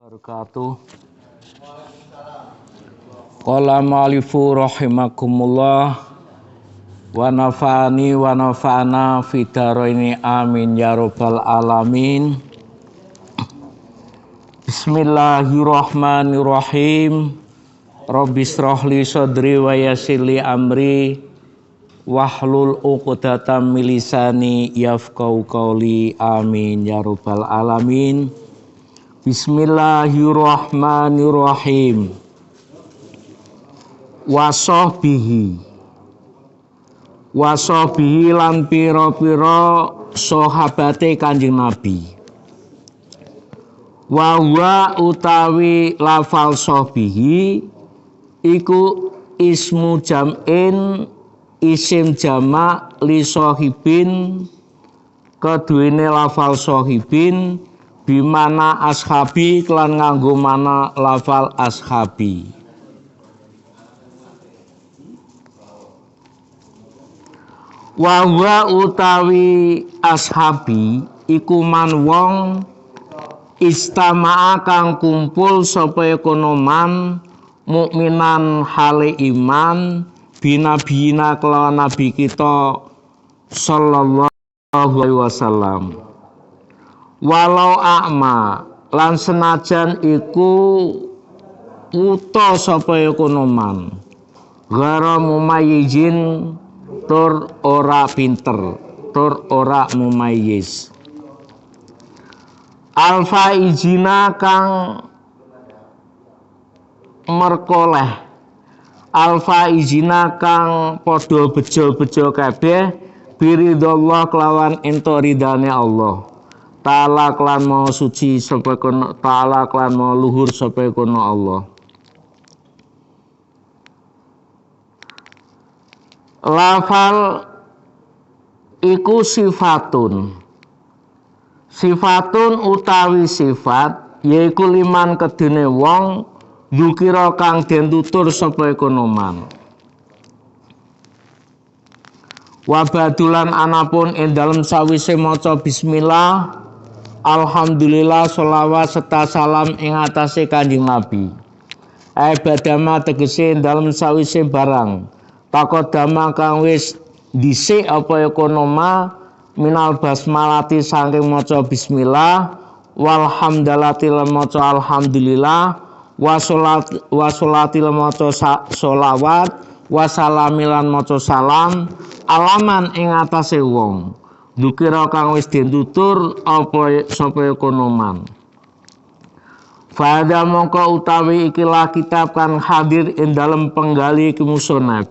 Wabarakatuh. Qala ma'alifu rahimakumullah wa nafa'ani wa nafa'ana fidaraini amin ya rabbal alamin. Bismillahirrahmanirrahim. Rabbishrahli sadri wa yassirli amri wahlul 'uqdatam min lisani yafqahu qawli amin ya rabbal alamin. Bismillahirrahmanirrahim. Wasohbihi lan pira-pira sahabate Kanjeng Nabi. Wa huwa utawi lafal sohbihi iku ismu jam'in isim jamak li sohibin keduwene lafal sohibin bimana ashabi kelan nganggo mana lafal ashabi. Wa huwa utawi ashabi iku man wong istama'a kang kumpul sapa kono man mukminan hale iman binabiyina kelawan nabi kita sallallahu alaihi wasallam. Walau a'ma lan senajan iku uta sapa kono man gara mumayyizin tur ora pinter tur ora mumayyiz. Alfa izina kang merkoleh alfa izina kang padha bejo-bejo kabeh biridallah kelawan ento ridane Allah ta'ala klan mau suci sapa kono ta'ala klan mau luhur sapa kono Allah. Lafal iku sifatun utawi sifat yaiku liman kedene wong dzukira kang den tutur sapa kono man. Wa badulan anapun ing dalem sawise maca bismillah alhamdulillah sholawat serta salam ing atase Kanjeng Nabi. Badama tegese dalem sawise barang takodama kang wis dhisik apa kono ma minal basmalati saking maca bismillah walhamdalati lan maca alhamdulillah wasolati lan maca sholawat wasalamilan maca salam alaman ing atase wong dzukira kang wis ditutur apa sapa kono man. Fadha mongko utawi ikilah kitab kang hadir ing dalem penggali musonaf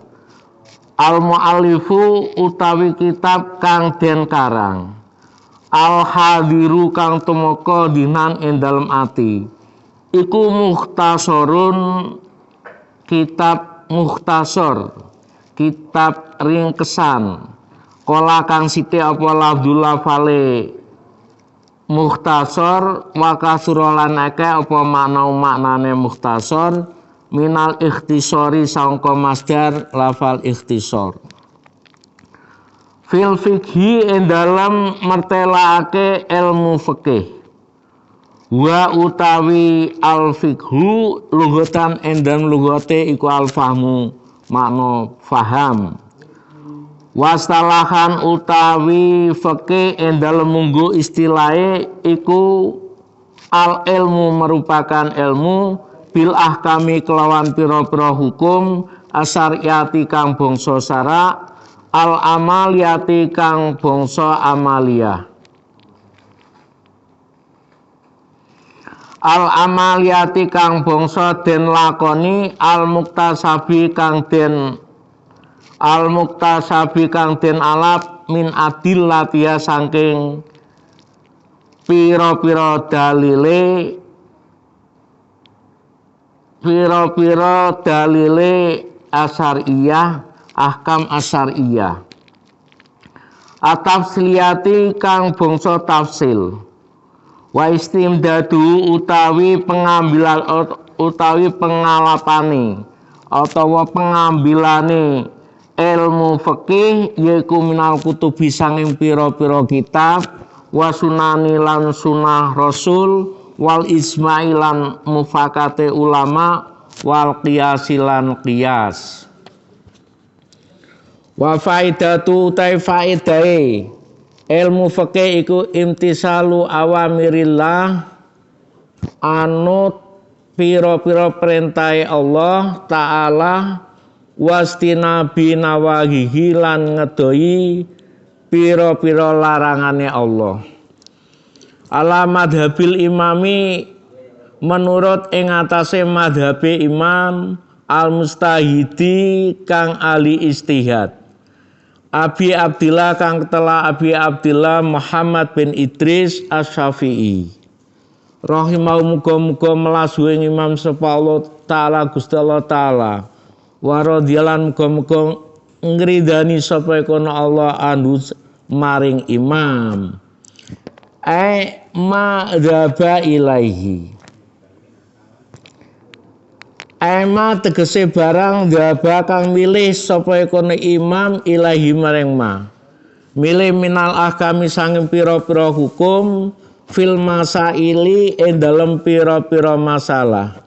al muallifu utawi kitab kang den karang al hadiru kang tumeka dinan ing dalem ati iku mukhtasarun kitab mukhtasar kitab ringkesan kala kang sithik apa lafdzul lafale mukhtasar wa kasuralan akeh apa maknane mukhtasar minal ikhtisori sangka masdar lafal ikhtisor fil fikhi ing dalam mertelaake ilmu fikih wa utawi al fikhu lughatan ing dalam lughate iku al fahmu makna faham wastalahan utawi fikih ing dalam munggo istilahe iku al ilmu merupakan ilmu bil ahkami kelawan pira-pira hukum asyariati kang bangsa syara al amaliyati kang bangsa amaliyah al amaliyati kang bangsa den lakoni al muktasabi kang den alap min adillatia saking pira-pira dalile asyariyah ahkam asyariyah atafsiliyati kang bangsa tafsil wa istimdadu utawi pengambilan utawi pengalapane utawa pengambilane ilmu fikih yaiku minal kutubi sanging pira-pira kitab wa sunani lan sunah rasul wal ismailan mufakate ulama wal qiyasilan qiyas. Wa faidatu utai faidahe ilmu fikih iku imtisalu awamirillah anut pira-pira perintahe Allah taala wastinabi nawahihi lan ngedohi pira-pira larangane Allah. Ala madhabil imami menurut ing atase madhabe imam al mustahidi kang ali istihad. Abi Abdillah kang telah Abi Abdillah Muhammad bin Idris Asy-Syafi'i. Rahimahum muga-muga melasuing imam sapa Allah taala Gusti Allah taala. Wa radhiyallahu muga-muga ngridani sapa kono Allah anhu maring imam. Madzhaba ilaihi. Ma tegese barang dzaba kang milih sapa kono imam ilahi maring ma. Milih minal ahkami sanging pira-pira hukum fil masaili ing dalem pira-pira masalah.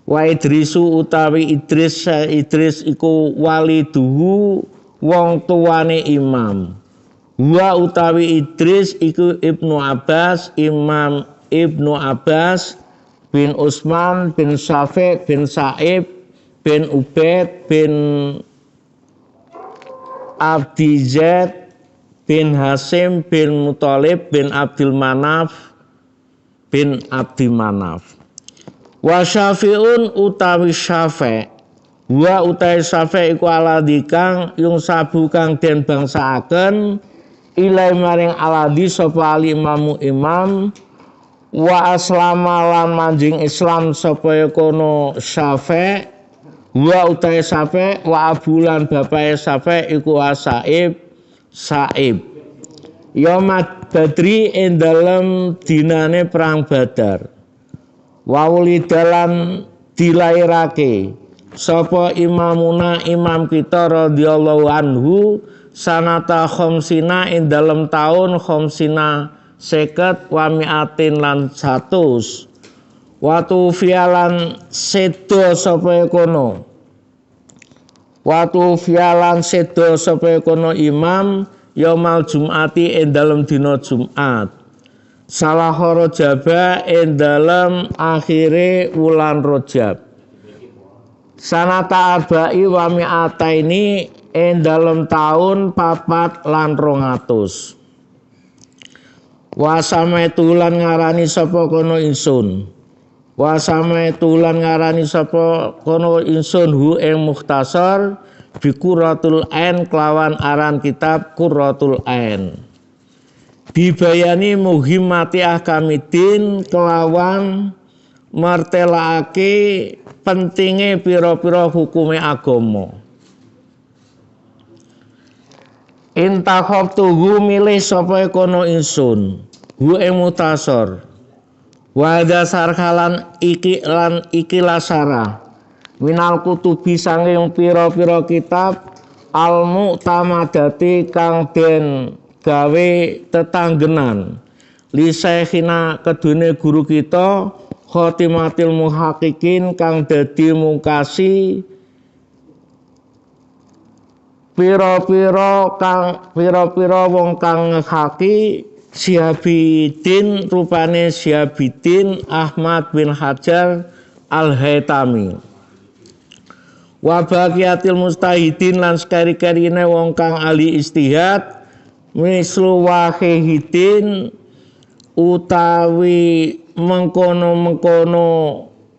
Wa Idrisu utawi Idris iku waliduhu wong tuane imam. Wa utawi Idris iku Ibnu Abbas, Imam Ibnu Abbas bin Utsman bin Syafi' bin Sa'ib bin Ubaid bin Abdi Zaid bin Hasim bin Muthalib bin Abdul Manaf bin Abdi Manaf. Wa Syafi'un utawi Syafi' wa utawi Syafi' iku aladi kang yung sabu kang den bangsaaken ilai maring aladi sapa imamu imam wa aslama lan manjing Islam sapa kono Syafi' wa utahe Syafi' wa abulan bapake Syafi' iku Sa'ib Yaumad Badri ing dalem dinane perang Badar wa ulidalan dilairake sapa imamuna imam kita radhiyallahu anhu sanata khamsina ing dalem taun khamsina 50 wa mi'atin lan 100 watu fialan sedo sapa kono imam yaumal jum'ati ing dalem dina Jumat salah Rajab ing dalem akhire wulan Rajab sanata arba'i wa mi'ataini ing dalem taun 4 lan 200 wa samaitu lan ngarani sapa kono ingsun hu ing mukhtasar bi Qurratul Ain kelawan aran kitab Qurratul Ain dibayani muhimmati ahkamidin kelawan martelake pentinge pira-pira hukume agama. Intakhobtuhu milih sapa kono insun hu ing mutasor wa dasar kalan iki lasara minal kutubi sanging pira-pira kitab al mu'tamadati kang den gawe tetanggenan li syekhina kedune guru kita Khotimatil Muhaqqiqin kang dadi mungkasi pira-pira wong kang ngehaki Syihabuddin rupane Syihabuddin Ahmad bin Hajar Al-Haytami wa baqiyatil mustahidin lan sekari-karine wong kang ahli istihad mislu wahidin utawi mengkono-mengkono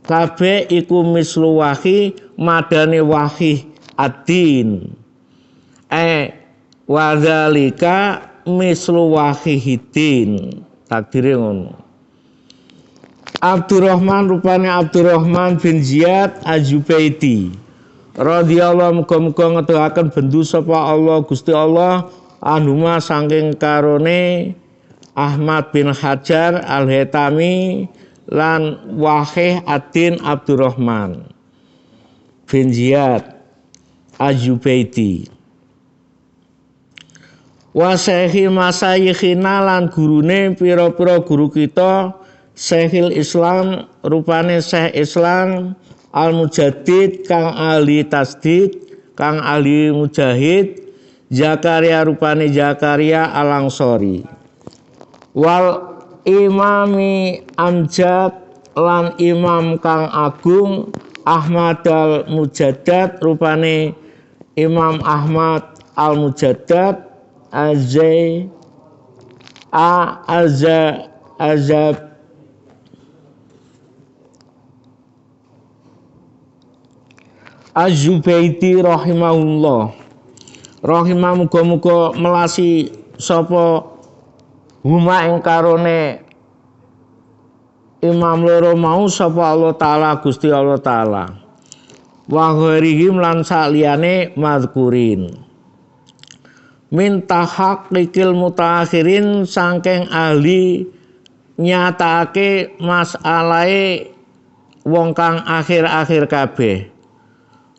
kabeh iku mislu wahi madane wahih ad-din wadzalika mislu wahihidin takdire ngono. Abdurrahman rupane Abdurrahman bin Ziyad Az-Zubaidi radhiyallahu muga-muga ngedoaken bendu sapa Allah Gusti Allah anhuma saking karone Ahmad bin Hajar Al-Haytami lan Wahih ad-Din Abdurrahman bin Ziyad Az-Zubaidi wa syekhi masayikhina lan gurune pira-pira guru kita Syekhul Islam rupane Syekh Islam Al-Mujaddid kang ahli tasdid, kang ahli mujahid, Zakaria rupane Zakaria Al-Ansori. Wal Imami Amjad lan Imam kang agung Ahmad Al-Mujaddad rupane Imam Ahmad Al-Mujaddad Az-Zubaidi rahimahullah. Rahimah muga-muga melasi sapa huma ing karone imam loro mau sapa Allah taala Gusti Allah taala. Wa ghairihim lan saliyane mazkurin. Min tahaqqiqil mutaakhirin saking ahli nyatakake masalahe wong kang akhir-akhir kabeh.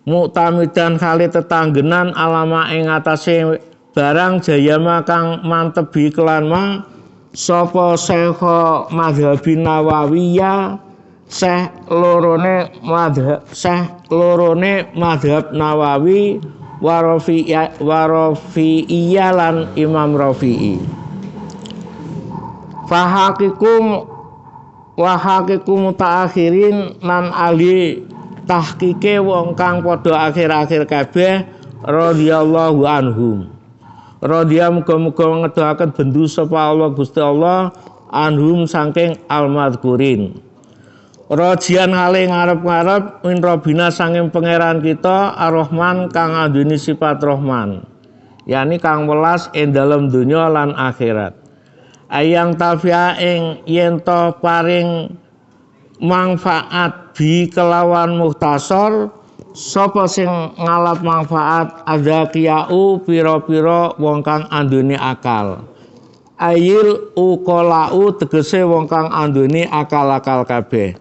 Muktamidan kali tetanggenan alama ing atase barang jayama kang mantebi kelan ma sapa Syekh Madhabi Nawawiyah Syekh lorone madhab Nawawi Warafi'iyah lan Imam Rafi'i. Fahakikum mutaakhirin lan ahli tahkike wong kang padha akhir-akhir kabeh radhiyallahu anhum. Radhiya muga-muga ngedoaken bendu sapa Allah Gusti Allah anhum saking al-madhkurin. Rajian hale ngarep-ngarep min robina saking pangeran kita Ar-Rahman kang anduni sifat Rahman. Yani kang welas ing dalem donya lan akhirat. Ayang tafia ing yen to paring manfaat bi kelawan muhtasor sapa sing ngalap manfaat ada kiyau pira-pira wong kang andune akal. Ayil uqalau tegese wong kang andune akal-akal kabeh.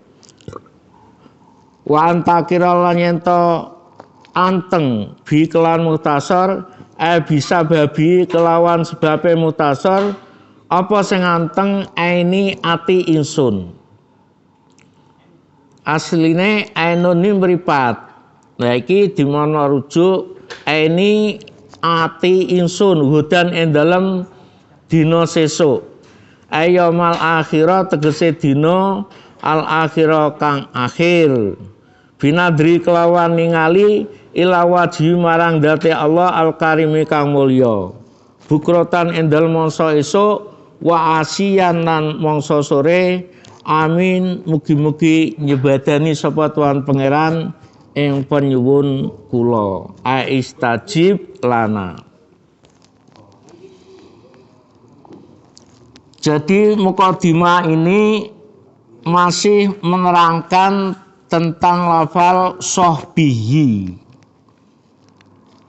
Wa antakira lan yento anteng bi kelan muhtasor bisa babi kelawan sebabe muhtasor apa sing anteng aini ati insun. Asline anonim mripat. Nah iki dimana rujuk ini ati insun hudan ing dalem dina sesuk. Ayamal akhirah tegese dina al akhirah kang akhir. Binadri kelawan ningali ila wajhi marang date Allah al karimi kang mulya. Bukrotan ing dalem mangsa esuk wa asiyan lan mangsa sore. Amin, mugi-mugi nyebadani sapa Tuhan Pangeran ing penyuwun kula. Aistajib lana. Jadi mukadimah ini masih menerangkan tentang lafal sohbihi.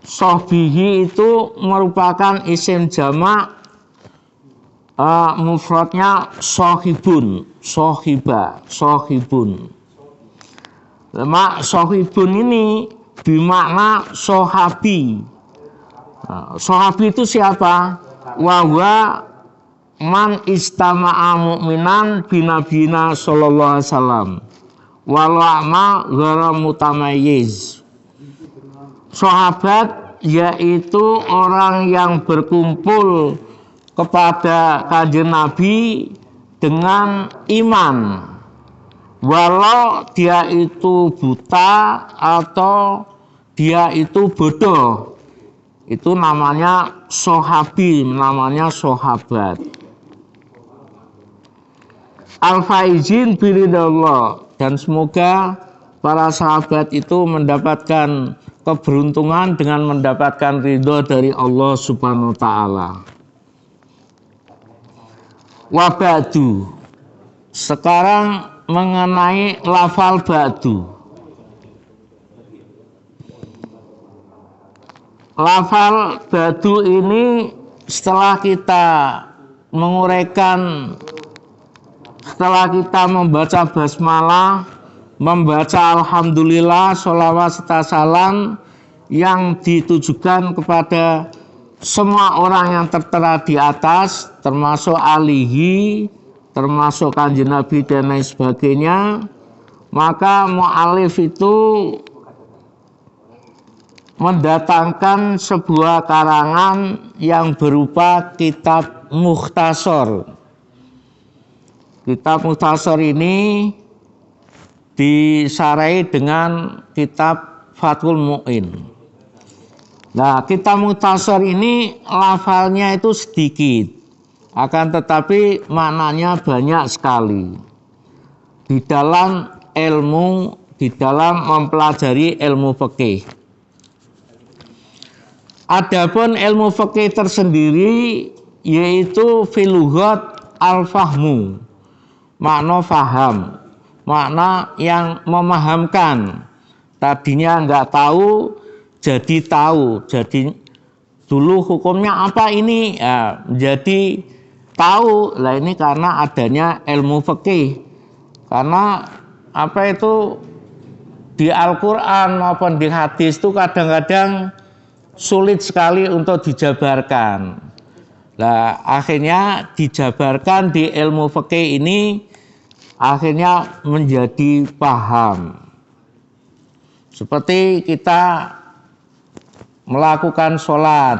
Sohbihi itu merupakan isim jamak mufradnya sohibun, sohiba, sohibun. Sohibun ini bermakna sohabi. Sohabi itu siapa? Wahwa man istama'a mu'minan binabina sallallahu alaihi wasallam wala'ma ghara mutamayyiz. Sahabat yaitu orang yang berkumpul kepada Kanjeng Nabi dengan iman, walau dia itu buta atau dia itu bodoh, itu namanya sohabi, namanya sohabat. Al-faizin biridallah, dan semoga para sahabat itu mendapatkan keberuntungan dengan mendapatkan ridho dari Allah Subhanahu wa Ta'ala. Wabadu, sekarang mengenai lafal ba'du. Lafal ba'du ini setelah kita menguraikan, setelah kita membaca basmalah, membaca alhamdulillah, sholawat serta salam yang ditujukan kepada semua orang yang tertera di atas, termasuk alihi, termasuk Kanjeng Nabi dan lain sebagainya, maka mu'alif itu mendatangkan sebuah karangan yang berupa kitab mukhtasar. Kitab mukhtasar ini disarai dengan kitab Fathul Mu'in. Nah, kitab mukhtasar ini lafalnya itu sedikit, akan tetapi maknanya banyak sekali. Di dalam mempelajari ilmu fikih. Adapun ilmu fikih tersendiri yaitu filughat al-fahmu, makna faham, makna yang memahamkan. Tadinya nggak tahu, jadi tahu. Jadi dulu hukumnya apa ini? Ya, jadi tahu. Lah ini karena adanya ilmu fikih. Karena apa itu di Al-Quran maupun di hadis itu kadang-kadang sulit sekali untuk dijabarkan. Nah, akhirnya dijabarkan di ilmu fikih ini, akhirnya menjadi paham. Seperti kita melakukan sholat.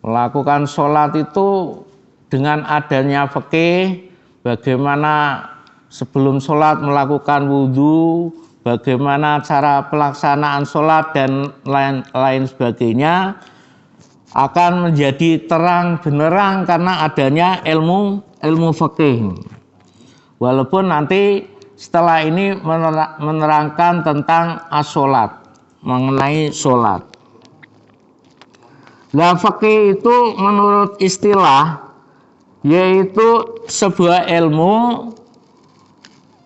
Melakukan sholat itu dengan adanya fikih, bagaimana sebelum sholat melakukan wudhu, bagaimana cara pelaksanaan sholat dan lain sebagainya, akan menjadi terang benerang karena adanya ilmu fikih. Walaupun nanti setelah ini menerangkan tentang as-sholat, mengenai sholat. Nah, fikih itu menurut istilah yaitu sebuah ilmu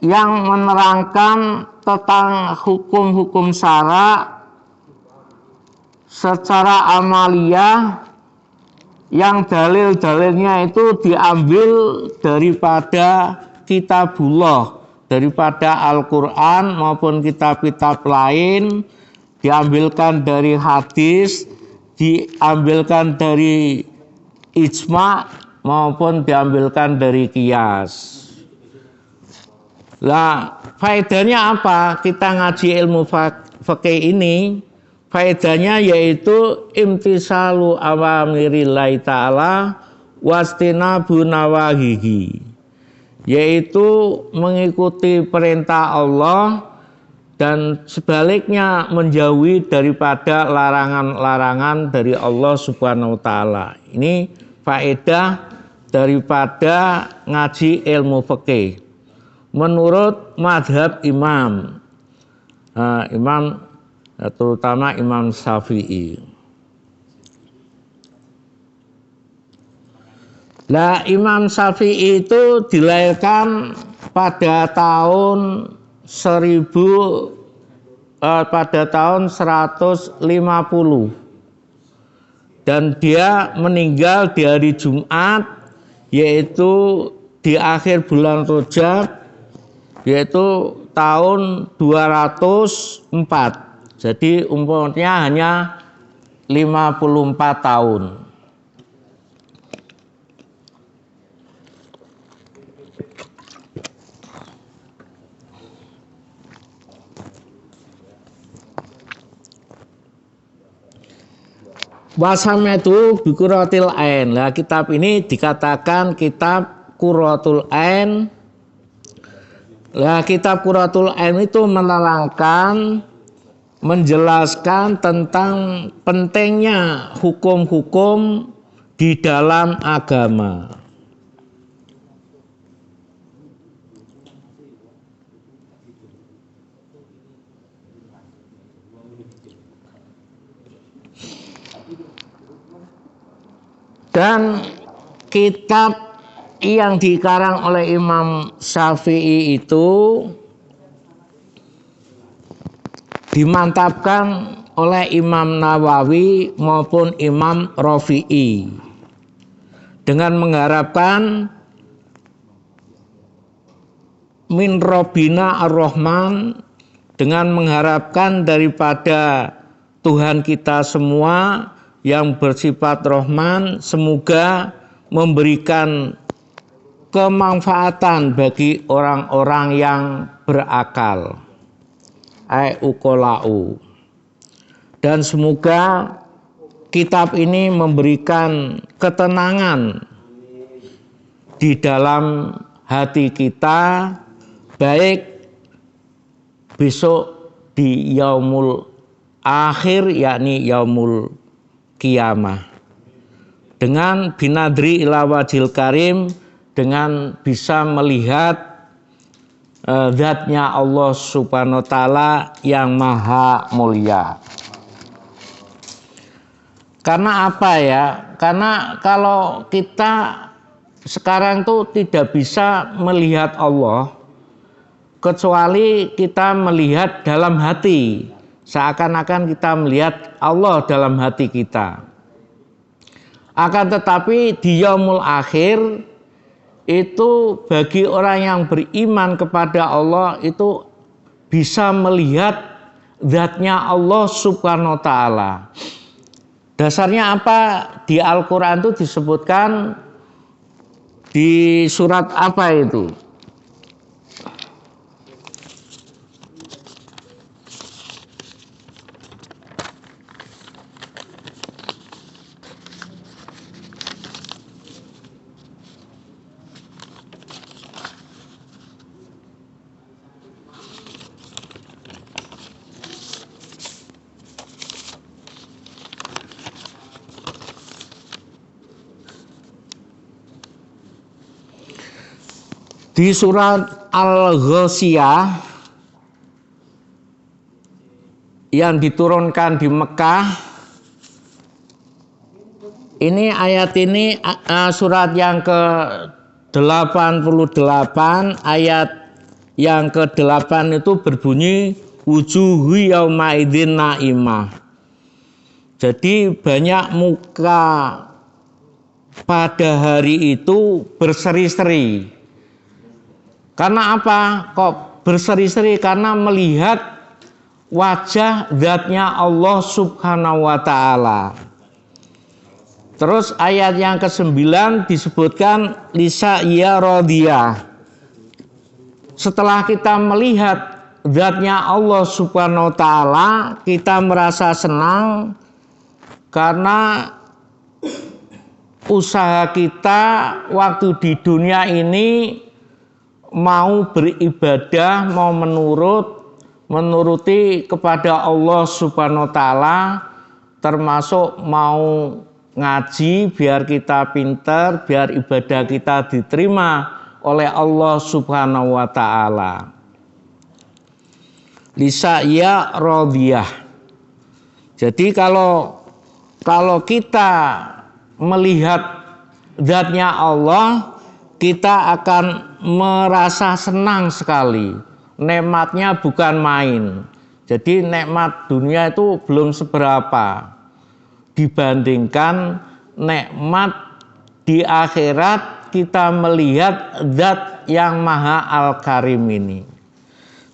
yang menerangkan tentang hukum-hukum syara secara amaliyah, yang dalil-dalilnya itu diambil daripada kitabullah, daripada Al-Quran maupun kitab-kitab lain, diambilkan dari hadis, diambilkan dari ijma maupun diambilkan dari qiyas. Lah, faedahnya apa? Kita ngaji ilmu fikih ini, faedahnya yaitu imtisalu awamirillahi ta'ala wastinabu nawahihi, yaitu mengikuti perintah Allah dan sebaliknya menjauhi daripada larangan-larangan dari Allah Subhanahu wa taala. Ini faedah daripada ngaji ilmu fikih menurut madhab imam, terutama Imam Syafi'i. Nah, Imam Syafi'i itu dilahirkan pada tahun 150 dan dia meninggal di hari Jumat, yaitu di akhir bulan Rajab, yaitu tahun 204. Jadi umurnya hanya 54 tahun. Wasametu bi Qurratul Ain. Nah, kitab ini dikatakan kitab Qurratul Ain. Nah, kitab Qurratul Ain itu menerangkan, menjelaskan tentang pentingnya hukum-hukum di dalam agama. Dan kitab yang dikarang oleh Imam Syafi'i itu dimantapkan oleh Imam Nawawi maupun Imam Rafi'i dengan mengharapkan min Rabbina ar-Rahman, dengan mengharapkan daripada Tuhan kita semua yang bersifat Rahman, semoga memberikan kemanfaatan bagi orang-orang yang berakal. Ukolau. Dan semoga kitab ini memberikan ketenangan di dalam hati kita, baik besok di yaumul akhir, yakni yaumul kiamah, dengan binadri ila wajhil karim, dengan bisa melihat zatnya Allah subhanahu wa ta'ala yang maha mulia. Karena apa ya? Karena kalau kita sekarang tuh tidak bisa melihat Allah kecuali kita melihat dalam hati. Seakan-akan kita melihat Allah dalam hati kita. Akan tetapi di yaumul akhir itu bagi orang yang beriman kepada Allah itu bisa melihat zatnya Allah subhanahu wa ta'ala. Dasarnya apa? Di Al-Quran itu disebutkan di surat apa itu? Di surat Al-Ghasyiyah yang diturunkan di Mekah, ini ayat ini surat yang ke-88, ayat yang ke-8 itu berbunyi wujuhu yauma idzin naimah. Jadi banyak muka pada hari itu berseri-seri. Karena apa? Kok berseri-seri? Karena melihat wajah zatnya Allah subhanahu wa ta'ala. Terus ayat yang ke-9 disebutkan lisa ya radiyah. Setelah kita melihat zatnya Allah subhanahu wa ta'ala, kita merasa senang karena usaha kita waktu di dunia ini mau beribadah, mau menuruti kepada Allah subhanahu wa ta'ala, termasuk mau ngaji biar kita pinter, biar ibadah kita diterima oleh Allah subhanahu wa ta'ala. Lisa ya radiyah. Jadi kalau kita melihat zatnya Allah, kita akan merasa senang sekali. Nikmatnya bukan main. Jadi nikmat dunia itu belum seberapa dibandingkan nikmat di akhirat kita melihat zat yang maha al-karim ini.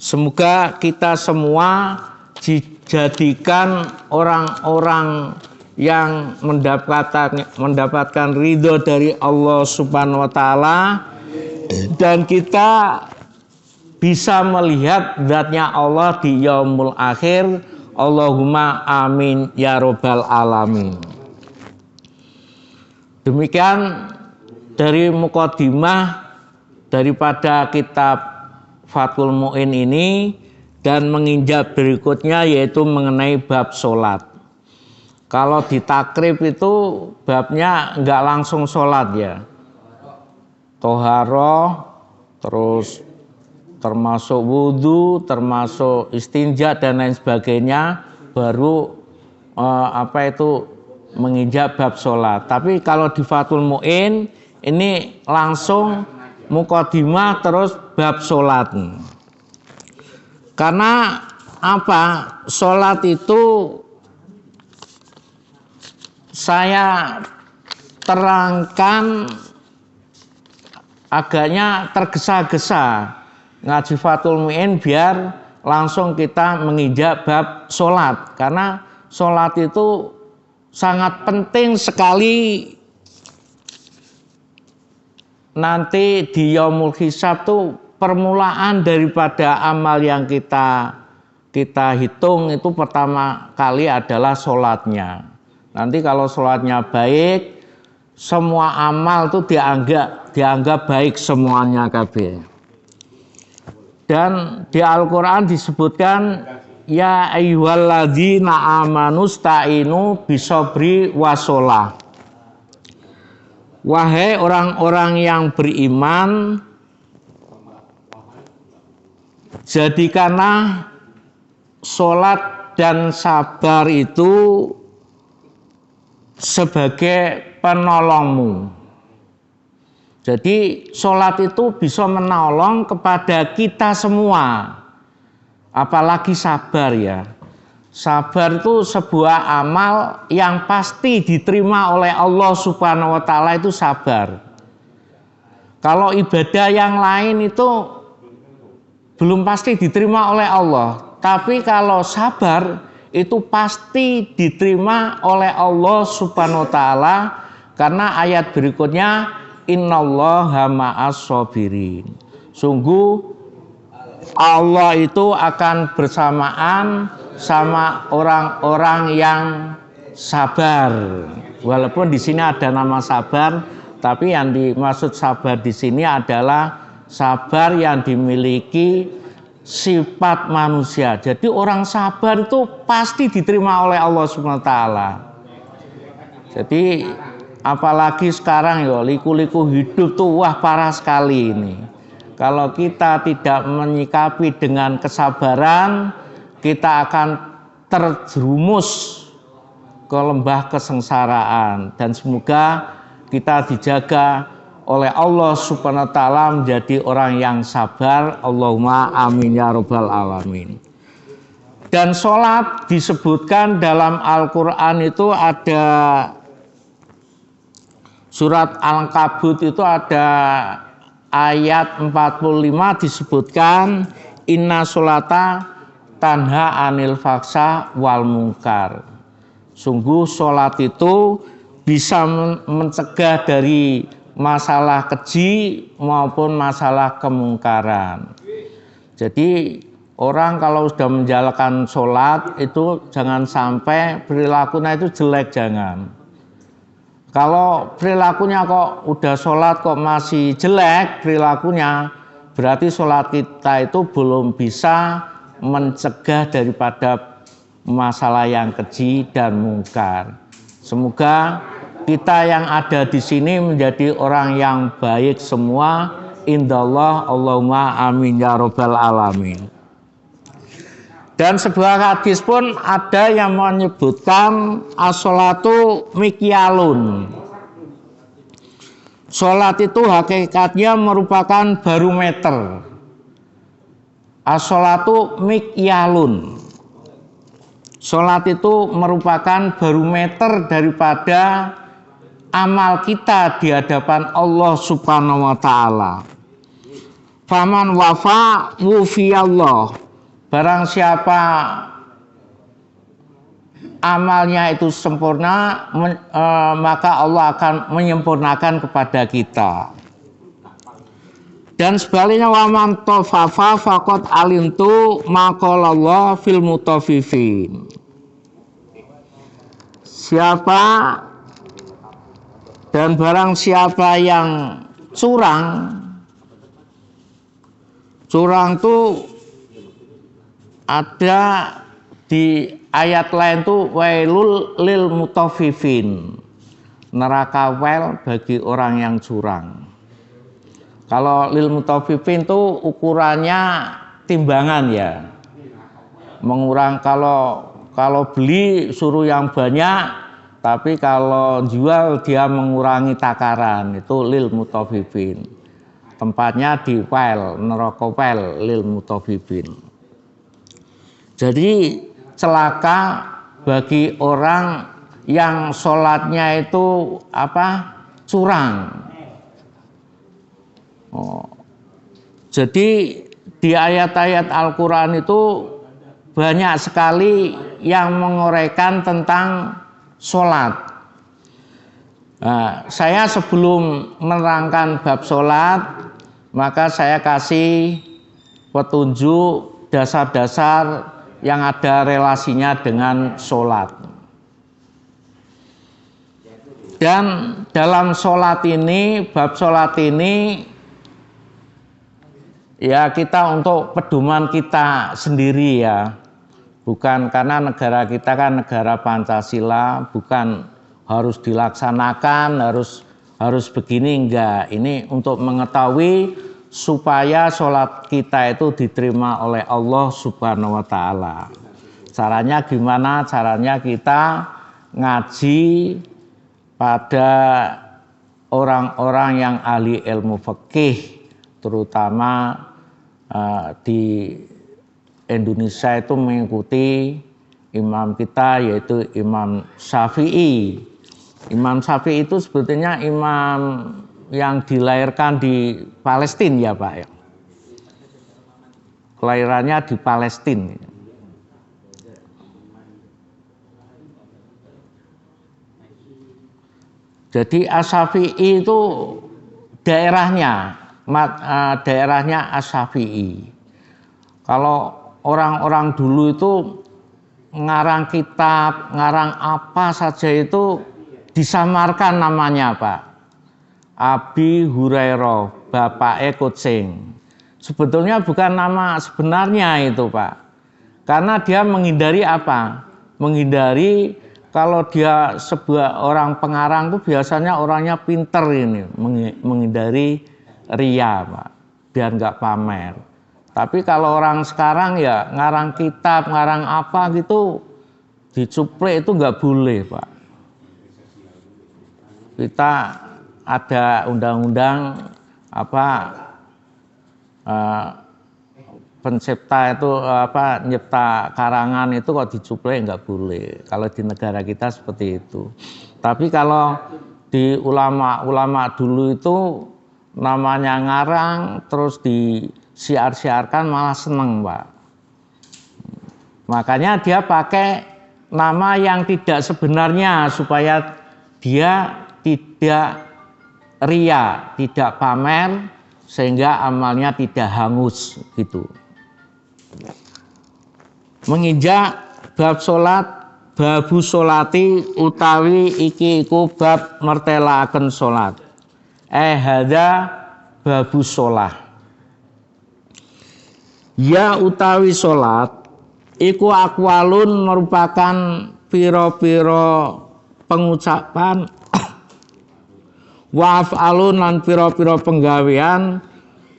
Semoga kita semua dijadikan orang-orang yang mendapatkan ridho dari Allah subhanahu wa ta'ala, dan kita bisa melihat zatnya Allah di yaumul akhir. Allahumma amin ya robbal alamin. Demikian dari mukadimah daripada kitab Fathul Mu'in ini, dan menginjak berikutnya yaitu mengenai bab sholat. Kalau di takrib itu babnya nggak langsung sholat ya, toharoh, terus termasuk wudhu, termasuk istinja dan lain sebagainya, baru menginjak bab sholat. Tapi kalau di Fathul Mu'in ini langsung mukadimah terus bab sholat. Karena apa? Sholat itu saya terangkan agaknya tergesa-gesa ngaji Fathul Mu'in biar langsung kita menginjak bab sholat. Karena sholat itu sangat penting sekali nanti di yaumul hisab tuh permulaan daripada amal yang kita hitung itu pertama kali adalah sholatnya. Nanti kalau sholatnya baik, semua amal tuh dianggap baik semuanya kabeh. Dan di Al-Quran disebutkan ya ayyuhalladzina amanu sta'inu bisobri wasolah. Wahai orang-orang yang beriman, jadikanlah sholat dan sabar itu sebagai penolongmu. Jadi sholat itu bisa menolong kepada kita semua, apalagi sabar ya. Sabar itu sebuah amal yang pasti diterima oleh Allah Subhanahu wa Ta'ala, itu sabar. Kalau ibadah yang lain itu belum pasti diterima oleh Allah, tapi kalau sabar itu pasti diterima oleh Allah Subhanahu wa Ta'ala, karena ayat berikutnya innallaha ma'as shabirin. Sungguh Allah itu akan bersamaan sama orang-orang yang sabar. Walaupun di sini ada nama sabar, tapi yang dimaksud sabar di sini adalah sabar yang dimiliki sifat manusia. Jadi orang sabar itu pasti diterima oleh Allah Subhanahu wa Ta'ala. Jadi apalagi sekarang ya liku-liku hidup tuh wah parah sekali ini. Kalau kita tidak menyikapi dengan kesabaran, kita akan terjerumus ke lembah kesengsaraan. Dan semoga kita dijaga oleh Allah Subhanahu wa Ta'ala menjadi orang yang sabar. Allahumma amin ya rabbal alamin. Dan sholat disebutkan dalam Al-Quran itu ada surat Al-Ankabut itu ada ayat 45 disebutkan inna sholata tanha anil faksa wal mungkar. Sungguh sholat itu bisa mencegah dari masalah keji maupun masalah kemungkaran. Jadi orang kalau sudah menjalankan sholat itu jangan sampai perilakunya itu jelek, jangan. Kalau perilakunya kok udah sholat kok masih jelek perilakunya, berarti sholat kita itu belum bisa mencegah daripada masalah yang keji dan mungkar. Semoga kita yang ada di sini menjadi orang yang baik semua. Indallah, Allahumma amin ya rabbal alamin. Dan sebuah hadis pun ada yang menyebutkan as-sholatu mikyalun. Sholat itu hakikatnya merupakan barometer. As-sholatu mikyalun. Sholat itu merupakan barometer daripada amal kita di hadapan Allah Subhanahu wa Ta'ala. Faman wafa wufiyallah. Barang siapa amalnya itu sempurna, maka Allah akan menyempurnakan kepada kita. Dan sebaliknya waman tofafa faqad alimtu maqalallah fil mutaffifin. Siapa dan barang siapa yang curang itu ada di ayat lain tuh wailul lil mutaffifin. Neraka wel bagi orang yang curang. Kalau lil mutaffifin tuh ukurannya timbangan ya. Mengurang kalau beli suruh yang banyak, tapi kalau jual dia mengurangi takaran, itu lil mutaffifin. Tempatnya di wel, neraka wel lil mutaffifin. Jadi celaka bagi orang yang sholatnya itu curang. Jadi di ayat-ayat Al-Quran itu banyak sekali yang menguraikan tentang sholat. Nah, saya sebelum menerangkan bab sholat, maka saya kasih petunjuk dasar-dasar yang ada relasinya dengan sholat. Dan dalam sholat ini, bab sholat ini, ya kita untuk pedoman kita sendiri ya. Bukan karena negara kita kan negara Pancasila, bukan harus dilaksanakan, harus begini, enggak. Ini untuk mengetahui supaya sholat kita itu diterima oleh Allah Subhanahu wa Ta'ala. Caranya gimana? Caranya kita ngaji pada orang-orang yang ahli ilmu fikih, terutama di Indonesia itu mengikuti imam kita yaitu Imam Syafi'i. Imam Syafi'i itu sebetulnya imam yang dilahirkan di Palestina ya Pak ya. Kelahirannya di Palestina. Jadi Asy-Syafi'i itu daerahnya Asy-Syafi'i. Kalau orang-orang dulu itu ngarang kitab, ngarang apa saja itu disamarkan namanya Pak. Abi Hurairah, bapake kucing. Sebetulnya bukan nama sebenarnya itu Pak. Karena dia menghindari apa? Menghindari kalau dia sebuah orang pengarang itu biasanya orangnya pinter ini, menghindari ria Pak, biar nggak pamer. Tapi kalau orang sekarang ya ngarang kitab, ngarang apa gitu, dicuplek itu nggak boleh Pak. Kita ada undang-undang pencipta itu nyipta karangan itu kok dicuplek nggak boleh. Kalau di negara kita seperti itu. Tapi kalau di ulama-ulama dulu itu namanya ngarang terus disiar-siarkan malah seneng Pak. Makanya dia pakai nama yang tidak sebenarnya supaya dia tidak ria, tidak pamer sehingga amalnya tidak hangus gitu. Menginjak bab salat, babu sholati utawi iki iku bab mertelaaken salat. Hadza babu sholah. Ya utawi salat iku aqwalun merupakan pira-pira pengucapan wa af'alun lan pira-pira penggawean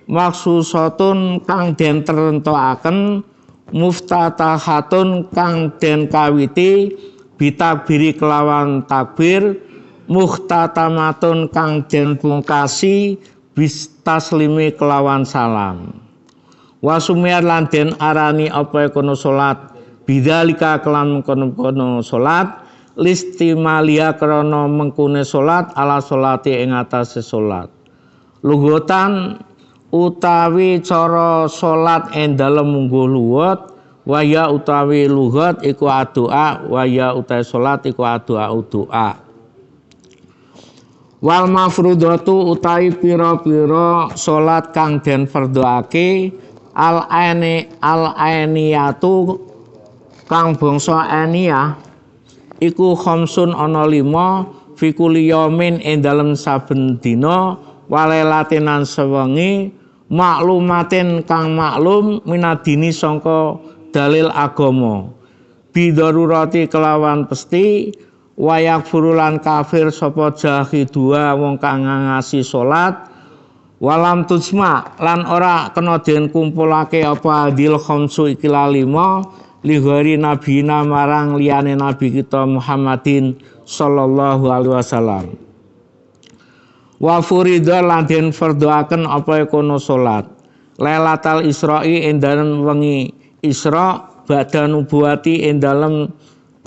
maksusatun kang den tertentuaken muftatahatun kang den kawiti bitakbiri kelawan takbir muhtatamatun kang den pungkasi bis taslimi kelawan salam wasumiyar lan den arani apa kono salat bidzalika kelan kono salat listimalia krana mengkune salat ala salati ing atase salat lughatan utawi cara salat ing dalem mungguh luwet waya utawi lughat iku doa waya utawi salat iku doa wal mafrudatu utawi pira-pira salat kang den fardhoake al ainiyatu kang bangsa ainiyah iku khamsun ana 5 fi kulli yaumin ing dalem saben dina walelatinan sewengi maklumatin kang maklum minadini sangka dalil agama bidarurati kelawan pesti wayak furulan kafir sapa jahidua wong kang ngasi salat walam tujma lan ora kena den kumpulake apa adil khamsu iki 5 lihari nabina marang liyane nabi kita Muhammadin sallallahu alaihi wasallam wa furida lan den fardhoaken apa kono salat lailatal isra'i ing dalem wengi Isra ba'da nubuwati ing dalem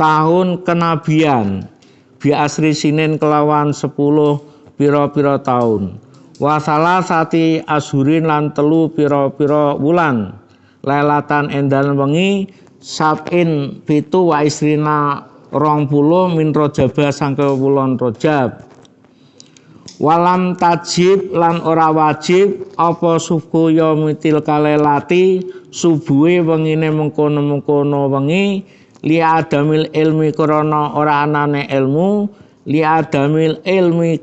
tahun kenabian bi asri sinin kelawan 10 pira-pira tahun wa salasati ashurin lan 3 pira-pira wulan lailatan ing dalem wengi sab'in 7 wa isrina 20 min Rajab sangka wulan Rajab Walam tajib lan ora wajib apa subuh yaumitil kalelati subuhe wengine mengkono-mengkono wengi li adamil ilmi krana ora anane ilmu li adamil ilmi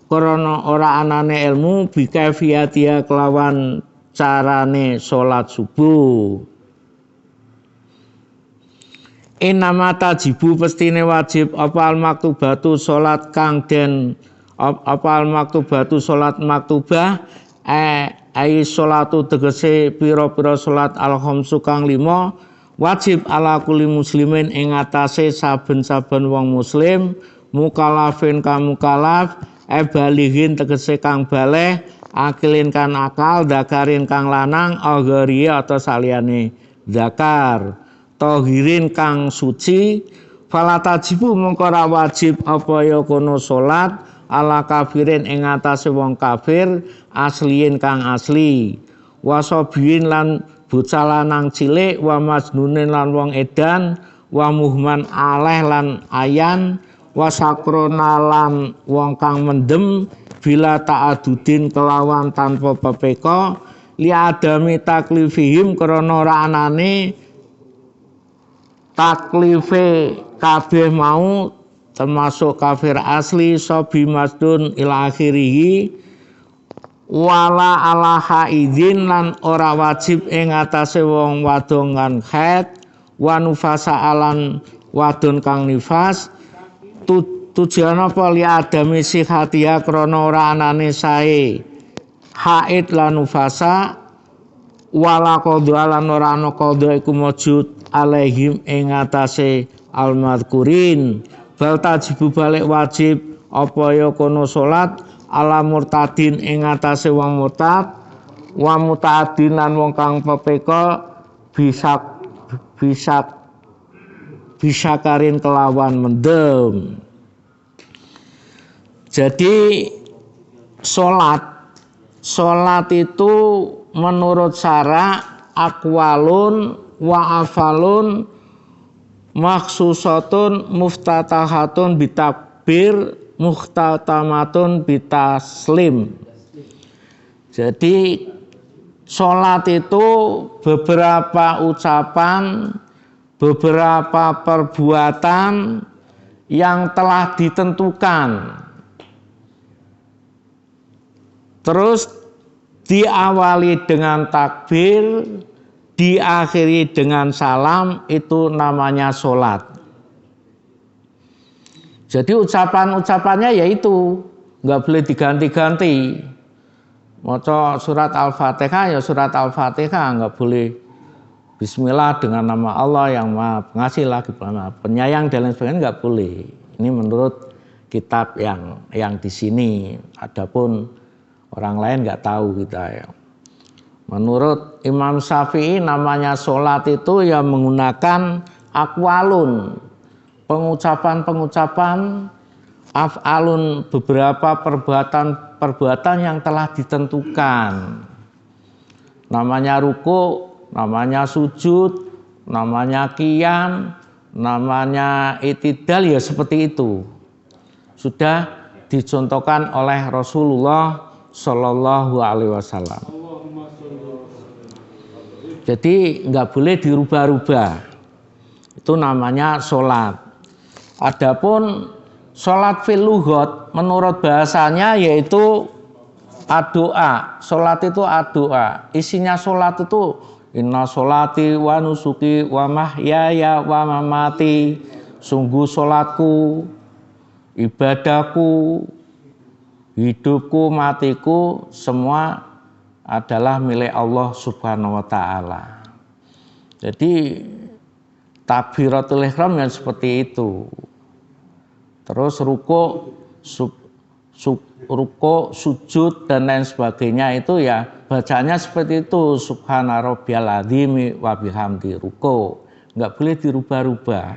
krana ora anane ilmu bikaifiatia kelawan carane salat subuh. Inama tajibu pestine wajib apa al maktubatu salat kang den apa al maktubatu salat maktubah ai salatu tegese pira-pira salat al khamsu kang 5 wajib ala kulli muslimin ing atase saben-saben wong muslim mukallafin kang mukallaf balighin tegese kang baleh akilin kan akal dakarin kang lanang aghari atau saliyane zakar tohirin kang suci falatajibu mongko ora wajib apa ya kono salat ala kafirin ing atase wong kafir asliin kang asli wasobiin lan bocah lanang cilik wa masnunin lan wong edan wa muhman aleh lan ayan wa sakrona lan wong kang mendem bila ta'adudin kelawan tanpa pepeka li adami taklifihim krana ora anane taklife kabeh mau termasuk kafir asli sobi masdun ila akhirihi wala ala haidin lan ora wajib ing atase wong wadon kang haid wa nufasa alan wadon kang nifas tujuan apa li adami sihatia krana ora anane sae haid lan nufasa wala qadha lan ora ana qadha iku mujud alaihim ing atase almadkurin bal tajibu balik wajib apa ya kono salat ala murtadin ing atase wong murtad wa mutaadin lan wong kang pepeka bisa karin kelawan mendem. Jadi salat itu menurut syara aqwalun wa afalun maksusatun muftatahatun bitakbir muhtatamatun bitaslim. Jadi salat itu beberapa ucapan, beberapa perbuatan yang telah ditentukan. Terus diawali dengan takbir, diakhiri dengan salam, itu namanya sholat. Jadi ucapan-ucapannya yaitu nggak boleh diganti-ganti. Maca surat Al-Fatihah ya surat Al-Fatihah, nggak boleh Bismillah dengan nama Allah yang Maha Pengasih lagi penyayang dan lain sebagainya, nggak boleh. Ini menurut kitab yang di sini. Adapun orang lain nggak tahu kita ya. Menurut Imam Syafi'i namanya sholat itu ya menggunakan akwalun, pengucapan-pengucapan, af'alun, beberapa perbuatan yang telah ditentukan. Namanya ruku, namanya sujud, namanya qiyam, namanya i'tidal, ya seperti itu. Sudah dicontohkan oleh Rasulullah Shallallahu Alaihi Wasallam. Jadi nggak boleh dirubah-rubah. Itu namanya sholat. Adapun sholat fil lughat menurut bahasanya yaitu addu'a. Sholat itu addu'a. Isinya sholat itu inna sholati wa nusuki wa mahyaya wa mamati. Sungguh sholatku, ibadahku, hidupku, matiku, semua adalah milik Allah Subhanahu wa taala. Jadi takbiratul ihram yang seperti itu. Terus ruku, sujud dan lain sebagainya itu ya bacanya seperti itu, subhana rabbiyal azim wa bihamdi. Ruku enggak boleh dirubah-rubah.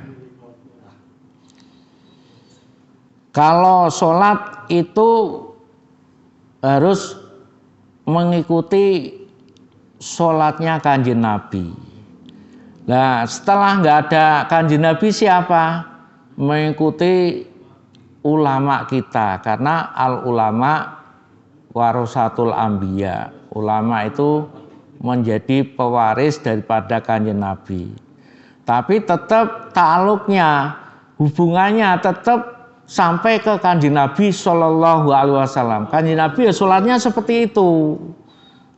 Kalau sholat itu harus mengikuti sholatnya Kanjeng Nabi. Nah, setelah nggak ada Kanjeng Nabi siapa? Mengikuti ulama kita, karena al ulama warasatul anbiya. Ulama itu menjadi pewaris daripada Kanjeng Nabi. Tapi tetap ta'aluknya, hubungannya tetap sampai ke Kanjeng Nabi Shallallahu Alaihi Wasallam. Kanjeng Nabi ya sholatnya seperti itu,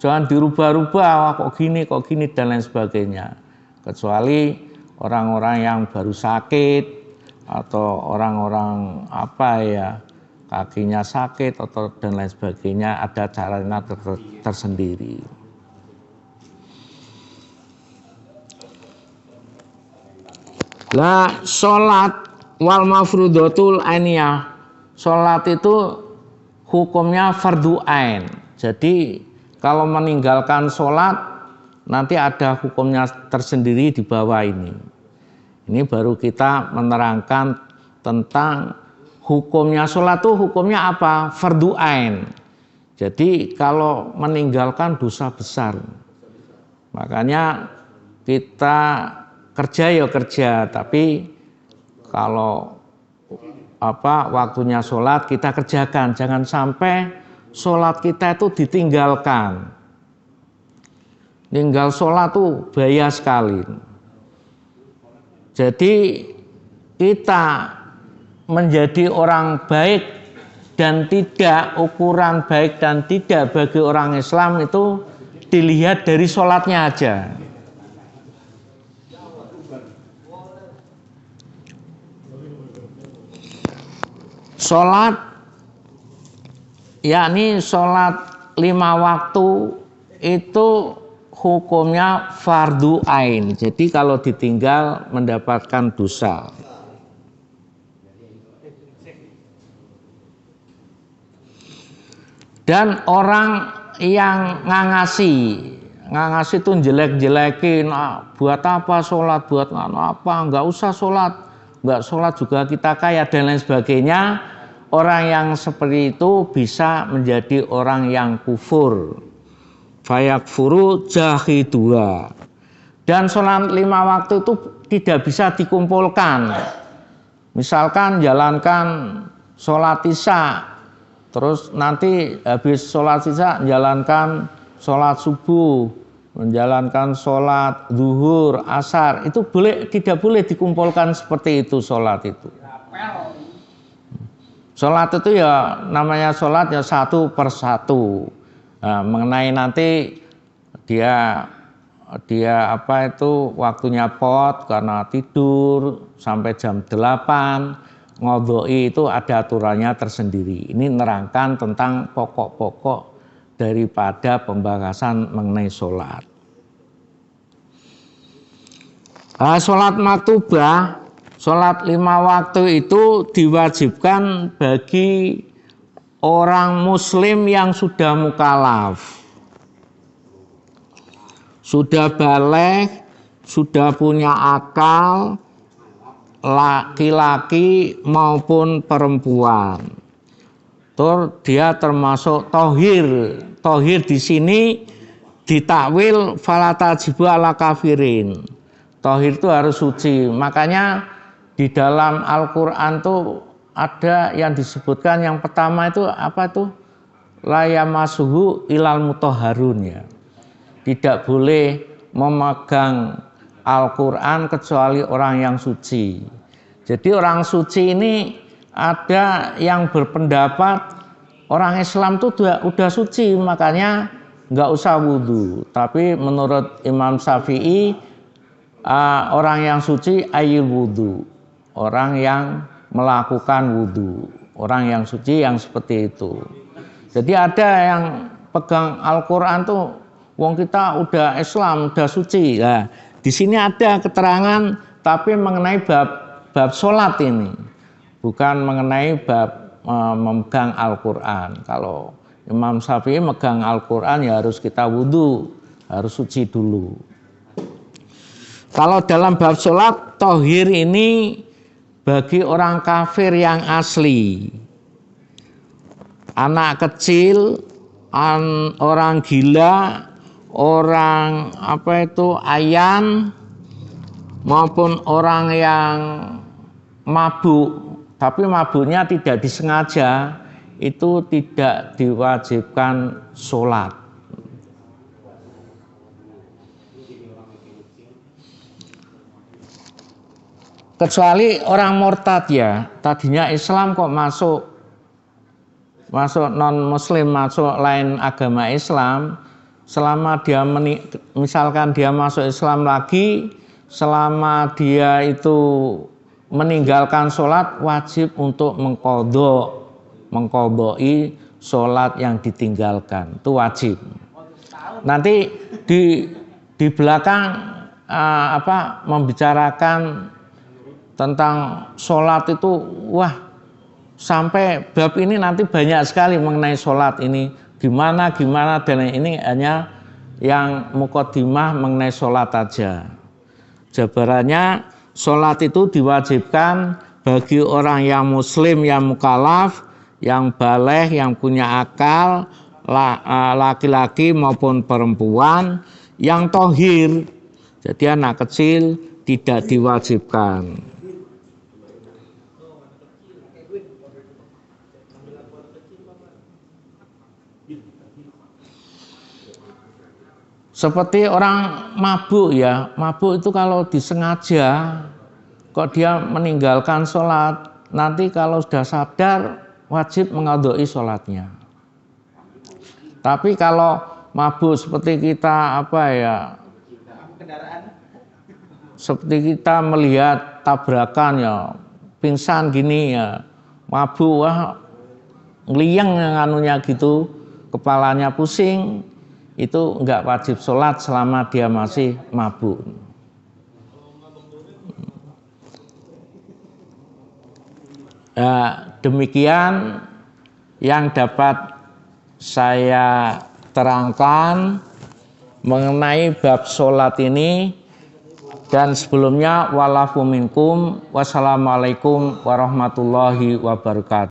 jangan dirubah-rubah, kok gini dan lain sebagainya. Kecuali orang-orang yang baru sakit atau orang-orang kakinya sakit atau dan lain sebagainya, ada caranya tersendiri. Lah sholat wal mafrudatul ainiyah, sholat itu hukumnya fardu ain. Jadi kalau meninggalkan sholat nanti ada hukumnya tersendiri di bawah ini. Ini baru kita menerangkan tentang hukumnya sholat itu hukumnya apa? Fardu ain. Jadi kalau meninggalkan dosa besar. Makanya kita kerja, tapi kalau waktunya sholat kita kerjakan, jangan sampai sholat kita itu ditinggalkan. Tinggal sholat tuh bahaya sekali. Jadi kita menjadi orang baik dan tidak, ukuran baik dan tidak bagi orang Islam itu dilihat dari sholatnya aja. Sholat, yakni sholat 5 waktu itu hukumnya fardu ain. Jadi kalau ditinggal mendapatkan dosa. Dan orang yang ngangasi itu jelek-jelekin, buat apa sholat, buat apa, nggak usah sholat. Nggak sholat juga kita kaya dan lain sebagainya. Orang yang seperti itu bisa menjadi orang yang kufur. Fayakfuru jahidua. Dan sholat 5 waktu itu tidak bisa dikumpulkan. Misalkan jalankan sholat isya, terus nanti habis sholat isya jalankan sholat subuh, menjalankan sholat zuhur, asar, itu tidak boleh dikumpulkan seperti itu sholat itu. Sholat itu ya namanya sholat ya satu per satu. Nah, mengenai nanti dia waktunya pot karena tidur sampai jam 8, ngodoi itu ada aturannya tersendiri. Ini nerangkan tentang pokok-pokok daripada pembahasan mengenai sholat. Sholat maktubah, sholat 5 waktu itu diwajibkan bagi orang muslim yang sudah mukallaf, sudah baligh, sudah punya akal, laki-laki maupun perempuan. Terus dia termasuk tohir. Tohir di sini ditakwil falatajibu ala kafirin. Tohir itu harus suci. Makanya di dalam Al-Quran tuh ada yang disebutkan, yang pertama itu apa tuh? La yamasuhu ilal mutahharun, ya. Tidak boleh memegang Al-Quran kecuali orang yang suci. Jadi orang suci ini ada yang berpendapat orang Islam itu udah suci, makanya nggak usah wudhu. Tapi menurut Imam Syafi'i, orang yang suci ayil wudhu, orang yang melakukan wudhu, orang yang suci yang seperti itu. Jadi ada yang pegang Al-Quran tuh, wong kita udah Islam, udah suci. Nah, di sini ada keterangan, tapi mengenai bab sholat ini, bukan mengenai bab memegang Al-Quran. Kalau Imam Syafi'i megang Al-Quran ya harus kita wudhu, harus suci dulu. Kalau dalam bab sholat, tohir ini bagi orang kafir yang asli, anak kecil, orang gila, orang ayan, maupun orang yang mabuk, Tapi mabuknya tidak disengaja, itu tidak diwajibkan sholat. Kecuali orang murtad ya, tadinya Islam kok masuk non muslim, masuk lain agama Islam, selama dia misalkan dia masuk Islam lagi, selama dia itu meninggalkan sholat, wajib untuk mengqodoi sholat yang ditinggalkan, itu wajib. Nanti di belakang membicarakan tentang sholat itu, wah, sampai bab ini nanti banyak sekali mengenai sholat ini, gimana dan ini hanya yang muqaddimah mengenai sholat aja. Jabarannya, sholat itu diwajibkan bagi orang yang muslim, yang mukallaf, yang baligh, yang punya akal, laki-laki maupun perempuan, yang tohir. Jadi anak kecil tidak diwajibkan. Seperti orang mabuk ya, mabuk itu kalau disengaja, kok dia meninggalkan sholat, nanti kalau sudah sadar wajib mengqadhoi sholatnya. Tapi kalau mabuk seperti kita seperti kita melihat tabrakan ya, pingsan gini ya, mabuk, wah, ngeliyeng anunya gitu, kepalanya pusing, itu enggak wajib sholat selama dia masih mabuk. Nah, demikian yang dapat saya terangkan mengenai bab sholat ini. Dan sebelumnya, walafu minkum, wassalamualaikum warahmatullahi wabarakatuh.